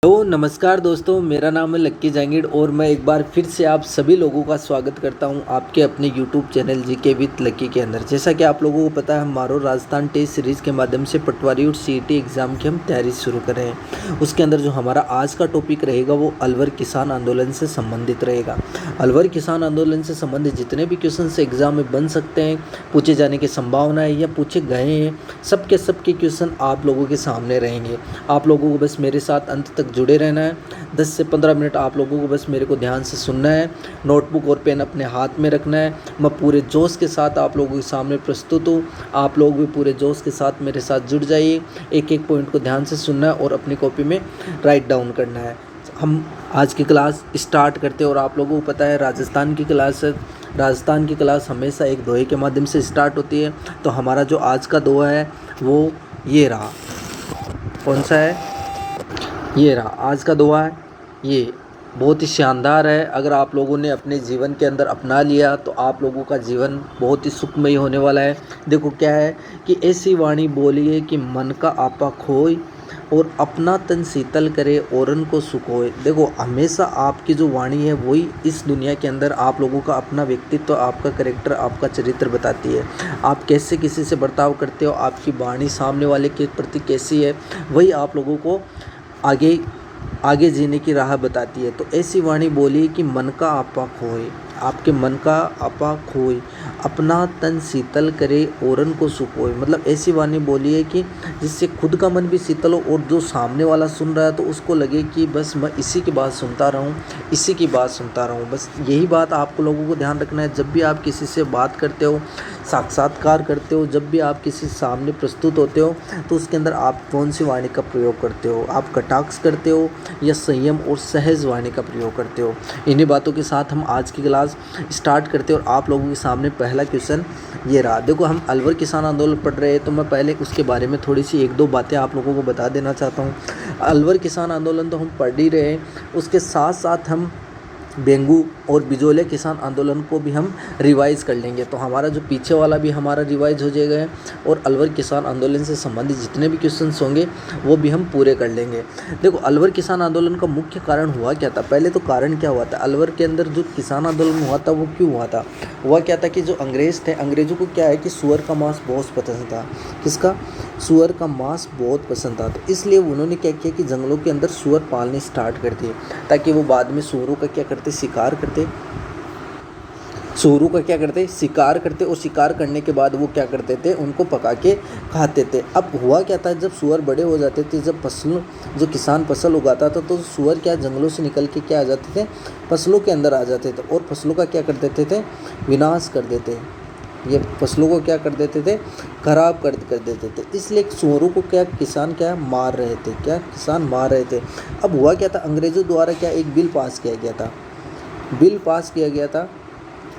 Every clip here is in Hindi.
तो नमस्कार दोस्तों, मेरा नाम है लक्की जहांगीर और मैं एक बार फिर से आप सभी लोगों का स्वागत करता हूं आपके अपने यूट्यूब चैनल जीके विद लक्की के अंदर। जैसा कि आप लोगों को पता है, हमारो राजस्थान टेस्ट सीरीज़ के माध्यम से पटवारी और सीईटी एग्ज़ाम की हम तैयारी शुरू कर रहे हैं। उसके अंदर जो हमारा आज का टॉपिक रहेगा वो अलवर किसान आंदोलन से संबंधित रहेगा। अलवर किसान आंदोलन से संबंधित जितने भी क्वेश्चन एग्ज़ाम में बन सकते हैं, पूछे जाने की संभावना है या पूछे गए हैं, सबके क्वेश्चन आप लोगों के सामने रहेंगे। आप लोगों को बस मेरे साथ अंत तक जुड़े रहना है। 10 से 15 मिनट आप लोगों को बस मेरे को ध्यान से सुनना है। नोटबुक और पेन अपने हाथ में रखना है। मैं पूरे जोश के साथ आप लोगों के सामने प्रस्तुत हूँ। आप लोग भी पूरे जोश के साथ मेरे साथ जुड़ जाइए। एक एक पॉइंट को ध्यान से सुनना है और अपनी कॉपी में राइट डाउन करना है। हम आज की क्लास स्टार्ट करते हैं और आप लोगों को पता है राजस्थान की क्लास है। राजस्थान की क्लास हमेशा एक दोहे के माध्यम से स्टार्ट होती है। तो हमारा जो आज का दोहा है वो ये रहा। कौन सा है? ये रहा आज का दोहा है। ये बहुत ही शानदार है। अगर आप लोगों ने अपने जीवन के अंदर अपना लिया तो आप लोगों का जीवन बहुत ही सुखमय होने वाला है। देखो क्या है कि ऐसी वाणी बोलिए कि मन का आपा खोए और अपना तन शीतल करे औरन को सुखोए। देखो हमेशा आपकी जो वाणी है वही इस दुनिया के अंदर आप लोगों का अपना व्यक्तित्व, आपका कैरेक्टर, आपका चरित्र बताती है। आप कैसे किसी से बर्ताव करते हो, आपकी वाणी सामने वाले के प्रति कैसी है, वही आप लोगों को आगे आगे जीने की राह बताती है। तो ऐसी वाणी बोलिए कि मन का आपा खोए, आपके मन का आपा खोए, अपना तन शीतल करे औरन को सुखोए। मतलब ऐसी वाणी बोलिए कि जिससे खुद का मन भी शीतल हो और जो सामने वाला सुन रहा है तो उसको लगे कि बस मैं इसी की बात सुनता रहूं, इसी की बात सुनता रहूं। बस यही बात आप लोगों को ध्यान रखना है। जब भी आप किसी से बात करते हो, साक्षात्कार करते हो, जब भी आप किसी सामने प्रस्तुत होते हो तो उसके अंदर आप कौन सी वाणी का प्रयोग करते हो? आप कटाक्ष करते हो या संयम और सहज वाणी का प्रयोग करते हो? इन्हीं बातों के साथ हम आज की क्लास स्टार्ट करते हैं और आप लोगों के सामने पहला क्वेश्चन ये रहा। देखो हम अलवर किसान आंदोलन पढ़ रहे हैं तो मैं पहले उसके बारे में थोड़ी सी एक दो बातें आप लोगों को बता देना चाहता हूँ। अलवर किसान आंदोलन तो हम पढ़ ही रहे हैं, उसके साथ साथ हम बेंगू और बिजोले किसान आंदोलन को भी हम रिवाइज कर लेंगे। तो हमारा जो पीछे वाला भी हमारा रिवाइज हो जाएगा और अलवर किसान आंदोलन से संबंधित जितने भी क्वेश्चंस होंगे वो भी हम पूरे कर लेंगे। देखो अलवर किसान आंदोलन का मुख्य कारण हुआ क्या था? पहले तो कारण क्या हुआ था? अलवर के अंदर जो किसान आंदोलन हुआ था वो क्यों हुआ था? हुआ क्या था कि जो अंग्रेज़ थे, अंग्रेज़ों को क्या है कि सुअर का मांस बहुत पसंद था। किसका? सुअर का मांस बहुत पसंद था। तो इसलिए उन्होंने क्या किया कि जंगलों के अंदर सुअर पालने स्टार्ट कर दिए ताकि वो बाद में सुअरों का क्या करते, शिकार करते। सुअरों का क्या करते, शिकार करते और शिकार करने के बाद वो क्या करते थे, उनको पका के खाते थे। अब हुआ क्या था, जब सुअर बड़े हो जाते थे, जब फसल जो किसान फसल उगाता था तो सुअर क्या जंगलों से निकल के क्या आ जाते थे, फसलों के अंदर आ जाते थे और फसलों का क्या कर देते थे, विनाश कर देते। ये फसलों को क्या कर देते थे, खराब कर देते थे। इसलिए सुअरों को क्या किसान क्या मार रहे थे, क्या किसान मार रहे थे। अब हुआ क्या था, अंग्रेज़ों द्वारा क्या एक बिल पास किया गया था। बिल पास किया गया था।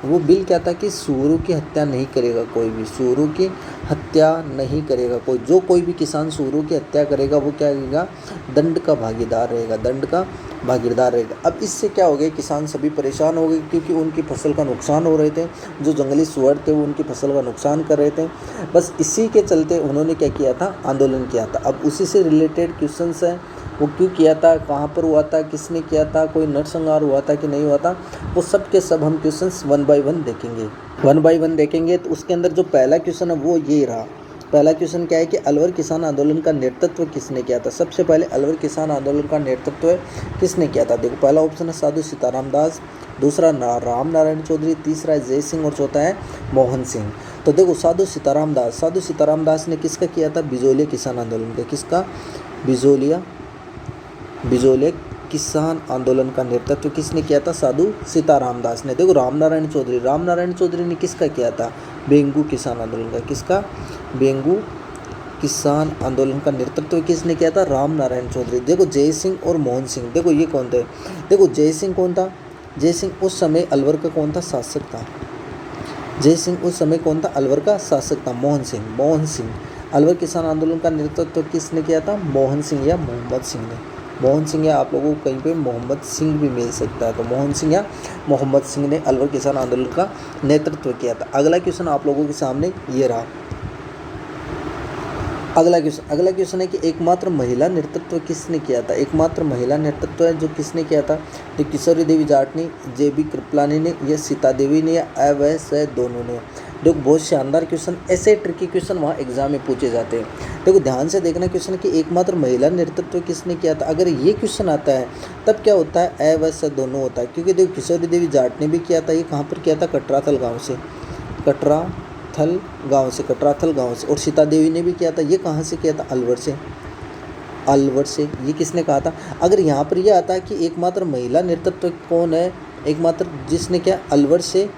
वो बिल क्या था कि सुअरों की हत्या नहीं करेगा कोई भी, सुअरों की हत्या नहीं करेगा कोई। जो कोई भी किसान सुअरों की हत्या करेगा वो क्या करेगा, दंड का भागीदार रहेगा, दंड का भागीदार रहेगा। अब इससे क्या हो गया, किसान सभी परेशान हो गए क्योंकि उनकी फसल का नुकसान हो रहे थे। जो जंगली सुअर थे वो उनकी फसल का नुकसान कर रहे थे। बस इसी के चलते उन्होंने क्या किया था, आंदोलन किया था। अब उसी से रिलेटेड क्वेश्चंस हैं, वो क्यों किया था, कहाँ पर हुआ था, किसने किया था, कोई नरसंहार हुआ था कि नहीं हुआ था, वो सब के सब हम क्वेश्चंस वन बाय वन देखेंगे। तो उसके अंदर जो पहला क्वेश्चन है वो ये रहा। पहला क्वेश्चन क्या है कि अलवर किसान आंदोलन का नेतृत्व किसने किया था? सबसे पहले अलवर किसान आंदोलन का नेतृत्व किसने किया था? देखो पहला ऑप्शन है साधु सीताराम दास, दूसरा राम नारायण चौधरी, तीसरा है जय सिंह और चौथा है मोहन सिंह। तो देखो साधु सीताराम दास ने किसका किया था, बिजोलिया किसान आंदोलन का। किसका? बिजोले किसान आंदोलन का नेतृत्व किसने किया था? साधु सीताराम दास ने। देखो राम नारायण चौधरी ने किसका किया था, बेंगू किसान आंदोलन का। किसका? बेंगू किसान आंदोलन का नेतृत्व किसने किया था? राम नारायण चौधरी। देखो जय सिंह और मोहन सिंह, देखो ये कौन थे? देखो जय सिंह कौन था? जय सिंह उस समय अलवर का कौन था, शासक था। जय सिंह उस समय कौन था, अलवर का शासक था। मोहन सिंह अलवर किसान आंदोलन का नेतृत्व किसने किया था? मोहन सिंह या मोहम्मद सिंह ने। मोहन सिंह या आप लोगों को कहीं पे मोहम्मद सिंह भी मिल सकता है। तो मोहन सिंह या मोहम्मद सिंह ने अलवर किसान आंदोलन का नेतृत्व किया था। अगला क्वेश्चन आप लोगों के सामने ये रहा। अगला क्वेश्चन है कि एकमात्र महिला नेतृत्व किसने किया था। एकमात्र महिला नेतृत्व है जो किसने किया था, तो किशोरी देवी जाट ने, जेबी कृपलानी ने, या सीता देवी ने, या अ व स दोनों ने। देखो बहुत शानदार क्वेश्चन, ऐसे ट्रिकी क्वेश्चन वहाँ एग्जाम में पूछे जाते हैं। देखो ध्यान से देखना क्वेश्चन कि एकमात्र महिला नेतृत्व किसने किया था। अगर ये क्वेश्चन आता है तब क्या होता है, अ व स दोनों होता है, क्योंकि देखो किशोरी देवी जाट ने भी किया था। ये कहाँ पर किया था, कटराथल गाँव से, कटराथल गांव से। और सीता देवी ने भी किया था। ये कहाँ से किया था, अलवर से। ये किसने कहा था। अगर यहाँ पर ये आता है कि एकमात्र महिला नेतृत्व कौन है, एकमात्र जिसने क्या अलवर से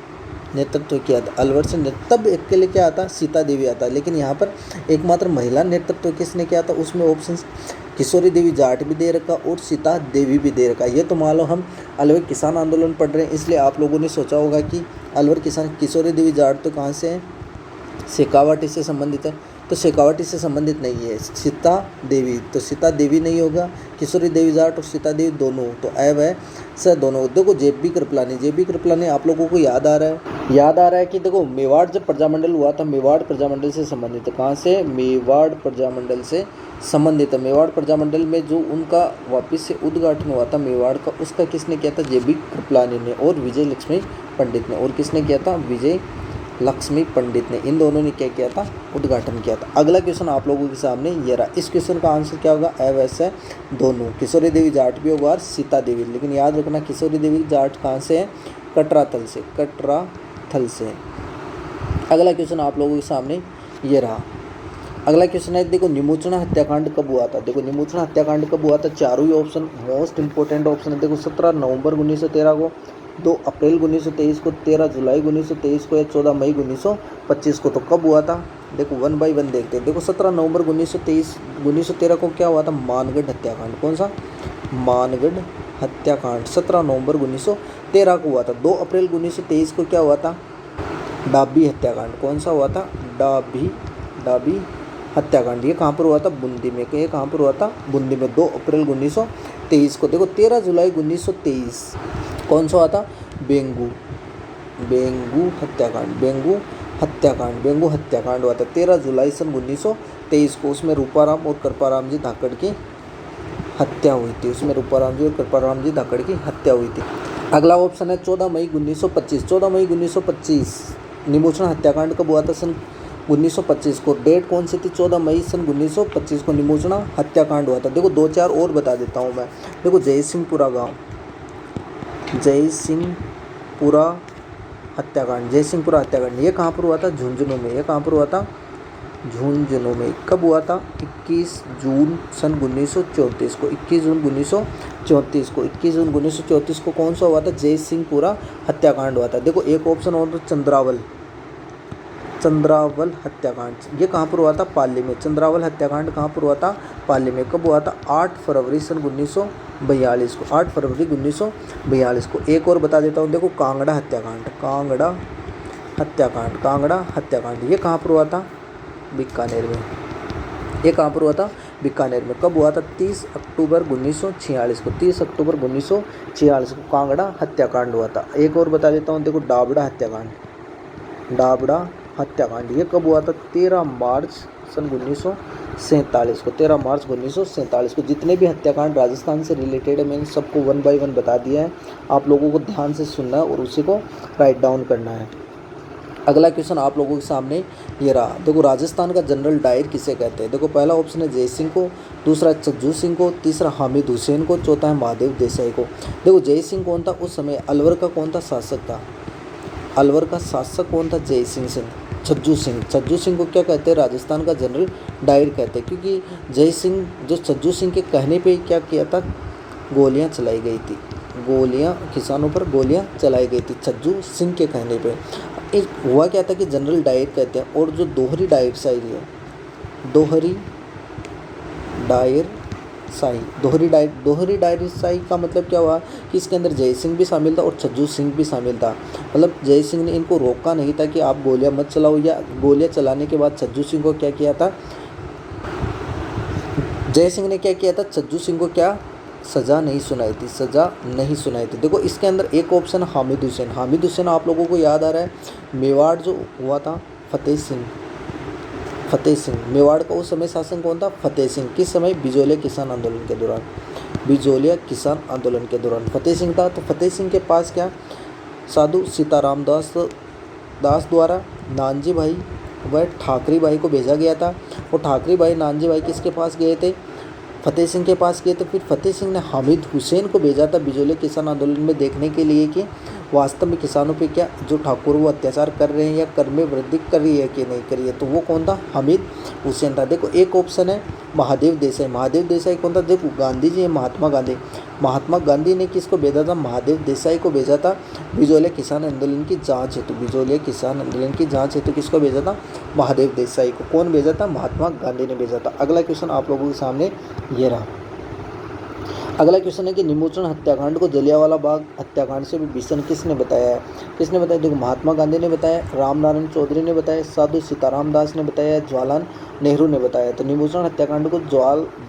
नेतृत्व किया था, अलवर से तब एक के लिए क्या आता, सीता देवी आता। लेकिन यहाँ पर एकमात्र महिला नेतृत्व किसने किया था, उसमें ऑप्शन किशोरी देवी जाट भी दे रखा और सीता देवी भी दे रखा। ये तो मान लो हम अलवर किसान आंदोलन पढ़ रहे हैं, इसलिए आप लोगों ने सोचा होगा कि अलवर किसान, किशोरी देवी जाट तो कहाँ से है, शेखावाटी से संबंधित है। तो शेखावाटी से संबंधित नहीं है, सीता देवी, तो सीता देवी नहीं होगा। किशोरी देवी जाट और सीता देवी दोनों, तो अ व स दोनों। देखो जेबी कृपलानी आप लोगों को याद आ रहा है कि देखो मेवाड़ जब प्रजामंडल हुआ था, मेवाड़ प्रजामंडल से संबंधित है। कहाँ से, मेवाड़ प्रजामंडल से संबंधित है। मेवाड़ प्रजामंडल में जो उनका वापस से उद्घाटन हुआ था मेवाड़ का, उसका किसने किया था, जेबी कृपलानी ने और विजय लक्ष्मी पंडित ने। और किसने किया था, विजय लक्ष्मी पंडित ने। इन दोनों ने क्या किया था, उद्घाटन किया था। अगला क्वेश्चन आप लोगों के सामने ये रहा। इस क्वेश्चन का आंसर क्या होगा, अ व स दोनों। किशोरी देवी जाट भी होगा और सीता देवी। लेकिन याद रखना किशोरी देवी जाट कहाँ से है, कटराथल से। अगला क्वेश्चन आप लोगों के सामने ये रहा। अगला क्वेश्चन है, देखो निमोचना हत्याकांड कब हुआ था। देखो निमोचना हत्याकांड कब हुआ था, चारों ही ऑप्शन मोस्ट इंपॉर्टेंट ऑप्शन है। देखो 17 नवंबर 1913 को, 2 अप्रैल 1923 को, 13 जुलाई 1923 को, या 14 मई 1925 को। तो कब हुआ था, देखो 1 बाय 1 देखते हैं। देखो 17 नवंबर 1913 को क्या हुआ था, मानगढ़ हत्याकांड। कौन सा, मानगढ़ हत्याकांड 17 नवंबर 1913 को हुआ था। 2 अप्रैल 1923 को क्या हुआ था, डाबी हत्याकांड। कौन सा हुआ था, डाबी हत्याकांड। ये कहाँ पर हुआ था, बूंदी में। ये कहाँ पर हुआ था, बूंदी में, 2 अप्रैल 1923 को। देखो 13 जुलाई 1923 कौन सा हुआ था, बेंगू हत्याकांड हुआ था 13 जुलाई सन 1923 को। उसमें रूपाराम और कृपाराम जी धाकड़ की हत्या हुई थी। अगला ऑप्शन है 14 मई 1925। निमोचना हत्याकांड कब हुआ था, सन 1925 को। डेट कौन सी थी, 14 मई सन 1925 को निमोचना हत्याकांड हुआ था। देखो 2-4 और बता देता हूँ मैं। देखो जयसिंहपुरा हत्याकांड ये कहाँ पर हुआ था, झुंझुनू में। कब हुआ था, 21 जून सन 1934 को। 21 जून 1934 को कौन सा हुआ था, जयसिंहपुरा हत्याकांड हुआ था। देखो एक ऑप्शन और तो चंद्रावल हत्याकांड, ये कहाँ पर हुआ था, पाली में। चंद्रावल हत्याकांड कहाँ पर हुआ था, पाली में। कब हुआ था, 8 फरवरी सन 1942 को। 8 फरवरी 1942 को। एक और बता देता हूँ, देखो कांगड़ा हत्याकांड, ये कहाँ पर हुआ था, बीकानेर में। कब हुआ था, 30 अक्टूबर 1946 को। 30 अक्टूबर 1946 को कांगड़ा हत्याकांड हुआ था। एक और बता देता हूँ, देखो डाबड़ा हत्याकांड ये कब हुआ था, 13 मार्च सन 1947 को। 13 मार्च 1947 को। जितने भी हत्याकांड राजस्थान से रिलेटेड है मैंने सबको 1 बाय 1 बता दिया है। आप लोगों को ध्यान से सुनना है और उसी को राइट डाउन करना है। अगला क्वेश्चन आप लोगों के सामने ये रहा। देखो राजस्थान का जनरल डायर किसे कहते हैं। देखो पहला ऑप्शन है जय सिंह को, दूसरा छज्जू सिंह को, तीसरा हामिद हुसैन को, चौथा है महादेव देसाई को। देखो जय सिंह कौन था उस समय, अलवर का कौन था शासक था, अलवर का शासक कौन था, जय सिंह। छज्जू सिंह को क्या कहते हैं, राजस्थान का जनरल डायर कहते हैं, क्योंकि जय सिंह जो छज्जू सिंह के कहने पे क्या किया था, गोलियां चलाई गई थी, किसानों पर गोलियां चलाई गई थी छज्जू सिंह के कहने पे। एक हुआ क्या था कि जनरल डायर कहते हैं। और जो दोहरी डायर शाही का मतलब क्या हुआ कि इसके अंदर जय सिंह भी शामिल था और छज्जू सिंह भी शामिल था। मतलब जय सिंह ने इनको रोका नहीं था कि आप गोलियां मत चलाओ, या गोलियां चलाने के बाद छज्जू सिंह को क्या किया था, जय सिंह ने क्या किया था, छज्जू सिंह को क्या सज़ा नहीं सुनाई थी। देखो इसके अंदर एक ऑप्शन हामिद हुसैन आप लोगों को याद आ रहा है, मेवाड़ जो हुआ था फतेह फतेह सिंह। मेवाड़ का उस समय शासन कौन था? फतेह सिंह। किस समय? बिजोलिया किसान आंदोलन के दौरान। बिजोलिया किसान आंदोलन के दौरान फतेह सिंह था। तो फतेह सिंह के पास क्या साधु सीताराम दास द्वारा नानजी भाई व ठाकरी भाई को भेजा गया था। और ठाकरी भाई नानजी भाई किसके पास गए थे? फतेह सिंह के पास गए थे। फिर फतेह सिंह ने हामिद हुसैन को भेजा था बिजोलिया किसान आंदोलन में देखने के लिए कि वास्तव में किसानों पे क्या जो ठाकुर वो अत्याचार कर रहे हैं या कर में वृद्धि कर रही है कि नहीं कर रही है। तो वो कौन था? हामिद हुसैन था। देखो एक ऑप्शन है महादेव देसाई। महादेव देसाई कौन था? देखो गांधी जी है, महात्मा गांधी। महात्मा गांधी ने किसको भेजा था? महादेव देसाई को भेजा था बिजोलिया किसान आंदोलन की जांच हेतु। बिजोलिया किसान आंदोलन की जांच हेतु किसको भेजा था? महादेव देसाई को। कौन भेजा था? महात्मा गांधी ने भेजा था। अगला क्वेश्चन आप लोगों के सामने ये रहा। अगला क्वेश्चन है कि निमोचन हत्याकांड को जलियांवाला बाग हत्याकांड से भी भीषण किसने बताया है? किसने बताया? देखो महात्मा गांधी ने बताया, रामनारायण चौधरी ने बताया, साधु सीताराम दास ने बताया, जवाहरलाल नेहरू ने बताया। तो निमोचन हत्याकांड को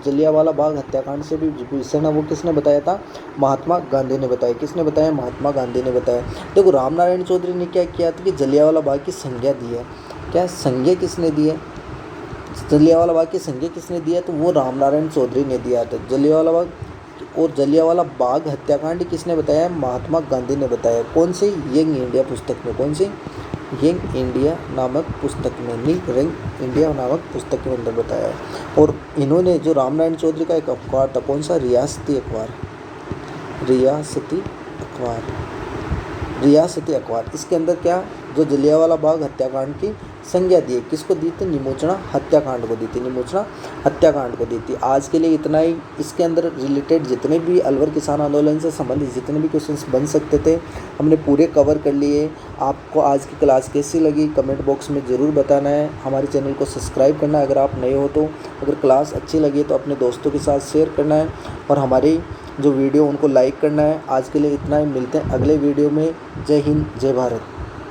जलियांवाला बाग हत्याकांड से भी भीषण है वो किसने बताया था? महात्मा गांधी ने बताया। किसने बताया? महात्मा गांधी ने बताया। देखो रामनारायण चौधरी ने क्या किया था कि जलियांवाला बाग की संज्ञा दी है। क्या संज्ञा किसने दी है? जलियांवाला बाग की संज्ञा किसने दिया? तो वो रामनारायण चौधरी ने दिया था। जलियांवाला बाग और जलियांवाला बाग हत्याकांड किसने बताया? महात्मा गांधी ने बताया। कौन सी? यंग इंडिया पुस्तक में। कौन सी? यंग इंडिया नामक पुस्तक में, यंग इंडिया नामक पुस्तक के अंदर बताया। और इन्होंने जो रामनारायण चौधरी का एक अखबार था, कौन सा? रियासती अखबार। रियासती अखबार। रियासती अखबार। इसके अंदर क्या जो जलियांवाला बाग हत्याकांड की संज्ञा दी है, किसको दी थी? निमोचना हत्याकांड को दी थी। निमोचना हत्याकांड को दी थी। आज के लिए इतना ही। इसके अंदर रिलेटेड जितने भी अलवर किसान आंदोलन से संबंधित जितने भी क्वेश्चंस बन सकते थे हमने पूरे कवर कर लिए। आपको आज की क्लास कैसी लगी कमेंट बॉक्स में ज़रूर बताना है। हमारे चैनल को सब्सक्राइब करना है अगर आप नए हो तो। अगर क्लास अच्छी लगी तो अपने दोस्तों के साथ शेयर करना है और हमारी जो वीडियो उनको लाइक करना है। आज के लिए इतना ही। मिलते हैं अगले वीडियो में। जय हिंद, जय भारत।